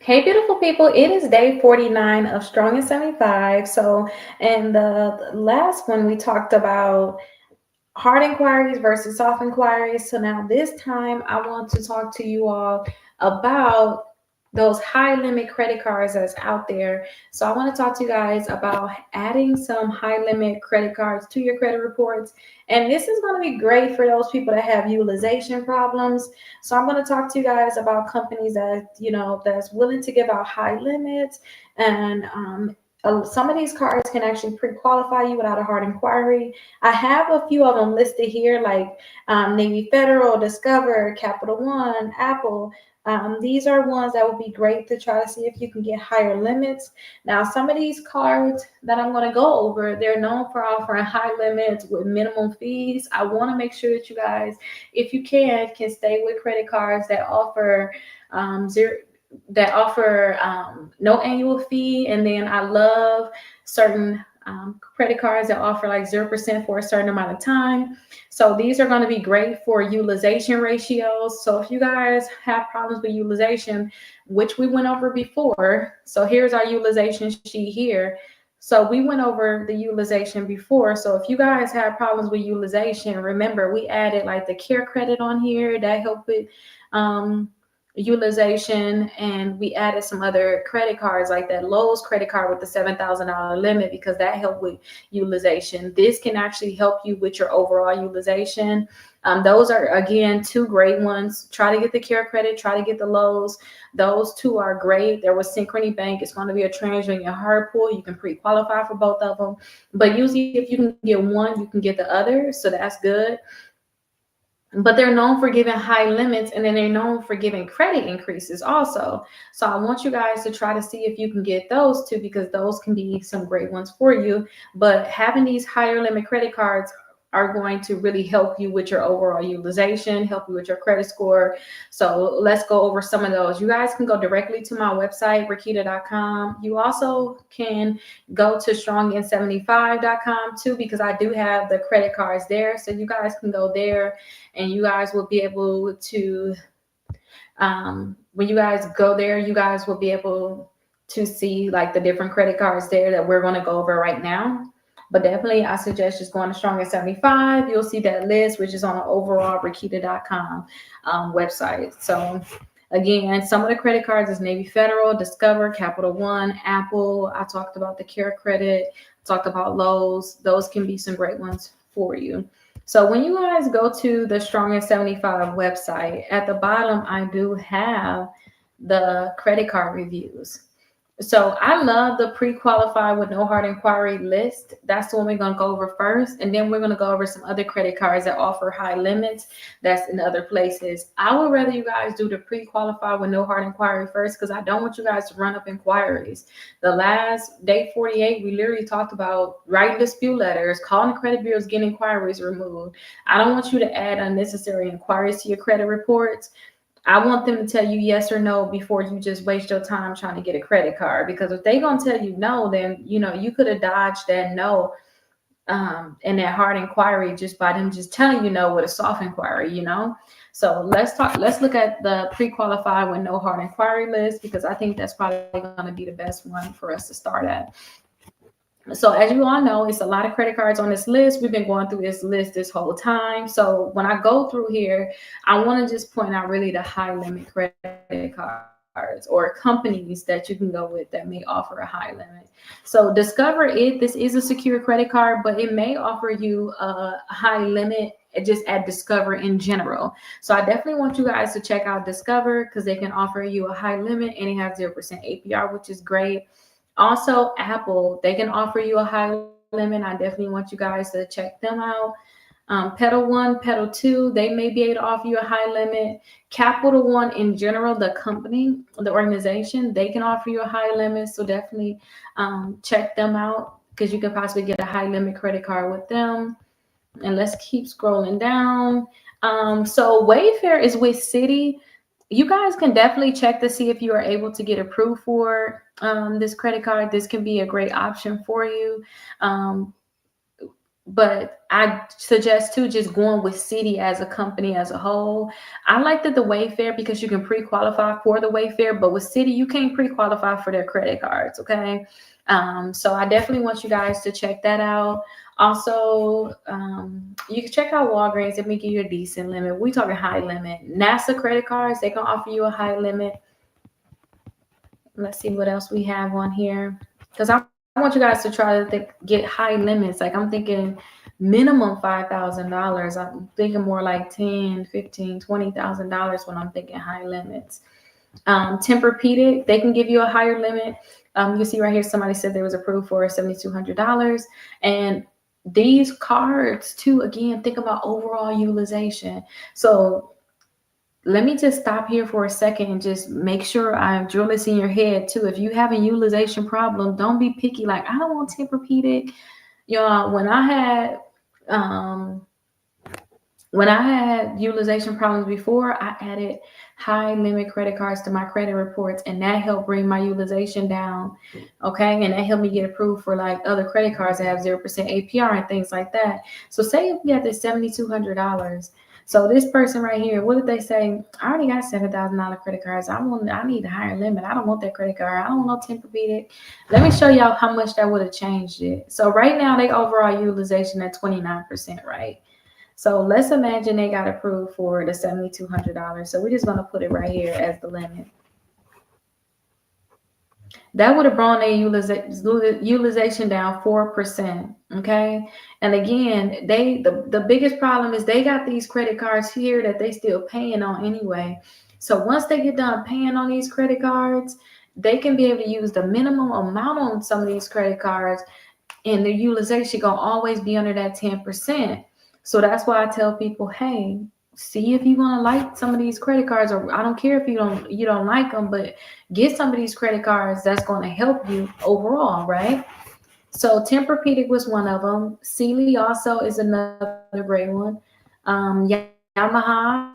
Hey, beautiful people. It is day 49 of Strong and 75. So, in the last one, we talked about hard inquiries versus soft inquiries. So, now this time, I want to talk to you all about those high limit credit cards that's out there. So, I want to talk to you guys about adding some high limit credit cards to your credit reports. And this is going to be great for those people that have utilization problems. So I'm going to talk to you guys about companies that, that's willing to give out high limits. And some of these cards can actually pre-qualify you without a hard inquiry. I have a few of them listed here, like Navy Federal, Discover, Capital One, Apple. These are ones that would be great to try to see if you can get higher limits. Now, some of these cards that I'm going to go over, they're known for offering high limits with minimum fees. I want to make sure that you guys, if you can stay with credit cards that offer zero, no annual fee. And then I love certain credit cards that offer like 0% for a certain amount of time. So these are going to be great for utilization ratios. So if you guys have problems with utilization, which we went over before, so here's our utilization sheet here. So we went over the utilization before. So if you guys have problems with utilization, remember we added like the care credit on here that helped with utilization, and we added some other credit cards like that Lowe's credit card with the $7,000 limit because that helped with utilization. This can actually help you with your overall utilization. Those are, again, two great ones. Try to get the care credit, try to get the Lowe's. Those two are great. There was Synchrony Bank. It's going to be a TransUnion hard pull. You can pre-qualify for both of them, but usually if you can get one, you can get the other, so that's good. But they're known for giving high limits, and then they're known for giving credit increases also. So I want you guys to try to see if you can get those two, because those can be some great ones for you. But having these higher limit credit cards are going to really help you with your overall utilization, help you with your credit score. So let's go over some of those. You guys can go directly to my website, rakita.com. You also can go to strongin75.com too, because I do have the credit cards there. So you guys can go there and you guys will be able to, when you guys go there, you guys will be able to see like the different credit cards there that we're going to go over right now. But definitely, I suggest just going to Strong at 75. You'll see that list, which is on the overall rakita.com website. So again, some of the credit cards is Navy Federal, Discover, Capital One, Apple. I talked about the care credit, talked about Lowe's. Those can be some great ones for you. So when you guys go to the Strong at 75 website, at the bottom, I do have the credit card reviews. So I love the pre-qualified with no hard inquiry list. That's the one we're going to go over first. And then we're going to go over some other credit cards that offer high limits. That's in other places. I would rather you guys do the pre-qualified with no hard inquiry first, because I don't want you guys to run up inquiries. The last day 48, we literally talked about writing dispute letters, calling the credit bureaus, getting inquiries removed. I don't want you to add unnecessary inquiries to your credit reports. I want them to tell you yes or no before you just waste your time trying to get a credit card. Because if they gonna tell you no, then you could have dodged that no and that hard inquiry just by them just telling you no with a soft inquiry. So let's look at the pre-qualified with no hard inquiry list, because I think that's probably going to be the best one for us to start at. So as you all know, it's a lot of credit cards on this list. We've been going through this list this whole time. So when I go through here, I want to just point out really the high limit credit cards or companies that you can go with that may offer a high limit. So Discover this is a secure credit card, but it may offer you a high limit just at Discover in general. So I definitely want you guys to check out Discover, because they can offer you a high limit and it has 0% APR, which is great. Also, Apple, they can offer you a high limit. I definitely want you guys to check them out. Pedal One, Pedal Two, they may be able to offer you a high limit. Capital One in general, the company, the organization, they can offer you a high limit. So definitely check them out, because you can possibly get a high limit credit card with them. And let's keep scrolling down. So Wayfair is with Citi. You guys can definitely check to see if you are able to get approved for this credit card. This can be a great option for you. But I suggest too just going with Citi as a company as a whole. I like the Wayfair because you can pre-qualify for the Wayfair, but with Citi you can't pre-qualify for their credit cards. Okay, so I definitely want you guys to check that out. Also, you can check out Walgreens. It may give you a decent limit. We talking high limit. NASA credit cards, they can offer you a high limit. Let's see what else we have on here, because I want you guys to try to get high limits. Like I'm thinking minimum $5,000. I'm thinking more like 10, 15, $20,000 when I'm thinking high limits. Tempur-Pedic, they can give you a higher limit. You see right here, somebody said they was approved for $7,200. And these cards too, again, think about overall utilization. So let me just stop here for a second and just make sure I drill this in your head too. If you have a utilization problem, don't be picky. Like, I don't want Tempur-Pedic. You know, um, when I had utilization problems before, I added high limit credit cards to my credit reports, and that helped bring my utilization down. Okay, and that helped me get approved for like other credit cards that have 0% APR and things like that. So say if you had this $7,200. So this person right here, what did they say? I already got $7,000 credit cards. I need a higher limit. I don't want that credit card. I don't want no Tempur-Pedic. Let me show y'all how much that would have changed it. So right now they overall utilization at 29%, right? So let's imagine they got approved for the $7,200. So we're just gonna put it right here as the limit. That would have brought their utilization down 4%. Okay. And again, the biggest problem is they got these credit cards here that they still paying on anyway. So once they get done paying on these credit cards, they can be able to use the minimum amount on some of these credit cards, and their utilization gonna always be under that 10%. So that's why I tell people, hey, see if you're gonna like some of these credit cards, or I don't care if you don't like them, but get some of these credit cards that's gonna help you overall, right? So Tempur-Pedic was one of them. Sealy also is another great one. Yamaha,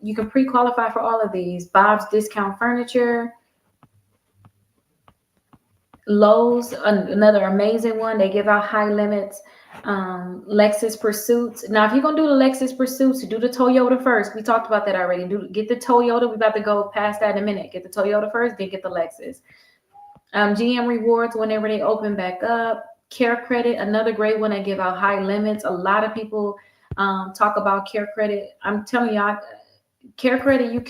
you can pre-qualify for all of these. Bob's Discount Furniture, Lowe's, another amazing one. They give out high limits. Lexus Pursuits. Now, if you're gonna do the Lexus Pursuits, do the Toyota first. We talked about that already. Get the Toyota. We're about to go past that in a minute. Get the Toyota first, then get the Lexus. GM Rewards whenever they open back up. Care Credit, another great one. They give out high limits. A lot of people talk about Care Credit. I'm telling y'all, Care Credit, you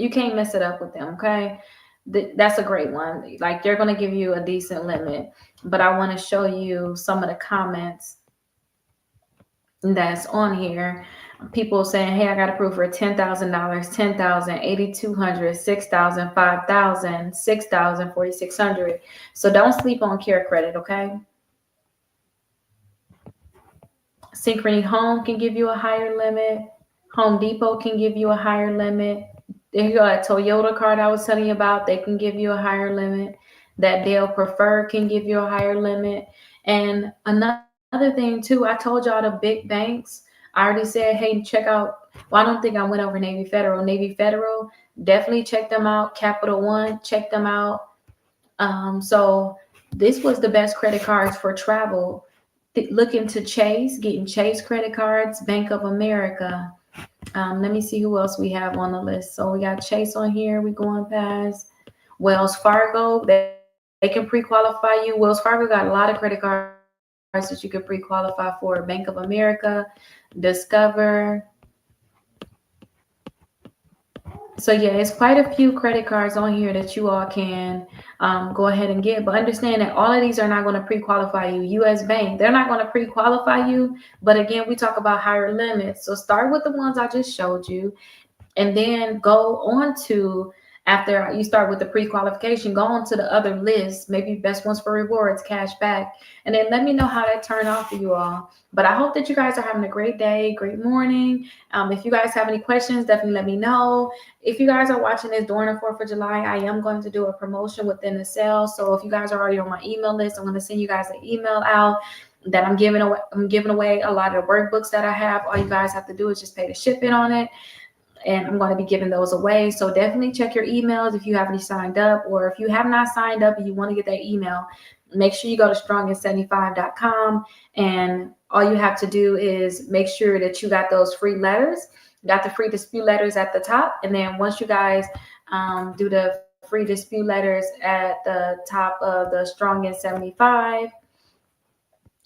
can't mess it up with them. Okay. That's a great one. Like, they're going to give you a decent limit, but I want to show you some of the comments that's on here. People saying, hey, I got approved for $10,000, $10,000, $8,200, $6,000, $5,000, $6,000, $4,600. So don't sleep on Care Credit. Okay. Synchrony Home can give you a higher limit. Home Depot can give you a higher limit. There you go, that Toyota card I was telling you about, they can give you a higher limit. That Dale Preferred can give you a higher limit. And another thing too, I told y'all the big banks, I already said, hey, check out, well, I don't think I went over Navy Federal. Navy Federal, definitely check them out. Capital One, check them out. So this was the best credit cards for travel. Looking to Chase, getting Chase credit cards, Bank of America. Let me see who else we have on the list. So we got Chase on here. We're going past Wells Fargo. They can pre-qualify you. Wells Fargo got a lot of credit cards that you can pre-qualify for. Bank of America, Discover. So yeah, it's quite a few credit cards on here that you all can go ahead and get. But understand that all of these are not going to pre-qualify you. U.S. Bank, they're not going to pre-qualify you. But again, we talk about higher limits. So start with the ones I just showed you, and then go on to, after you start with the pre-qualification, go on to the other list, maybe best ones for rewards, cash back, and then let me know how that turned out for you all. But I hope that you guys are having a great day, great morning. If you guys have any questions, definitely let me know. If you guys are watching this during the 4th of July, I am going to do a promotion within the sale. So if you guys are already on my email list, I'm going to send you guys an email out that I'm giving away. I'm giving away a lot of workbooks that I have. All you guys have to do is just pay the shipping on it. and I'm going to be giving those away. So definitely check your emails if you haven't signed up, or if you have not signed up and you want to get that email, make sure you go to strongin75.com, and all you have to do is make sure that you got those free letters, got the free dispute letters at the top. And then once you guys do the free dispute letters at the top of the Strongin 75,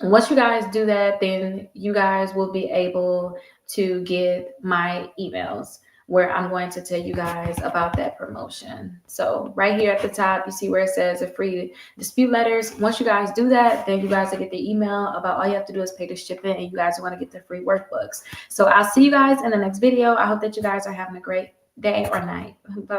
once you guys do that, then you guys will be able to get my emails where I'm going to tell you guys about that promotion. So right here at the top, you see where it says the free dispute letters. Once you guys do that, then you guys will get the email about all you have to do is pay the shipping, and you guys are going to get the free workbooks. So I'll see you guys in the next video. I hope that you guys are having a great day or night. Bye.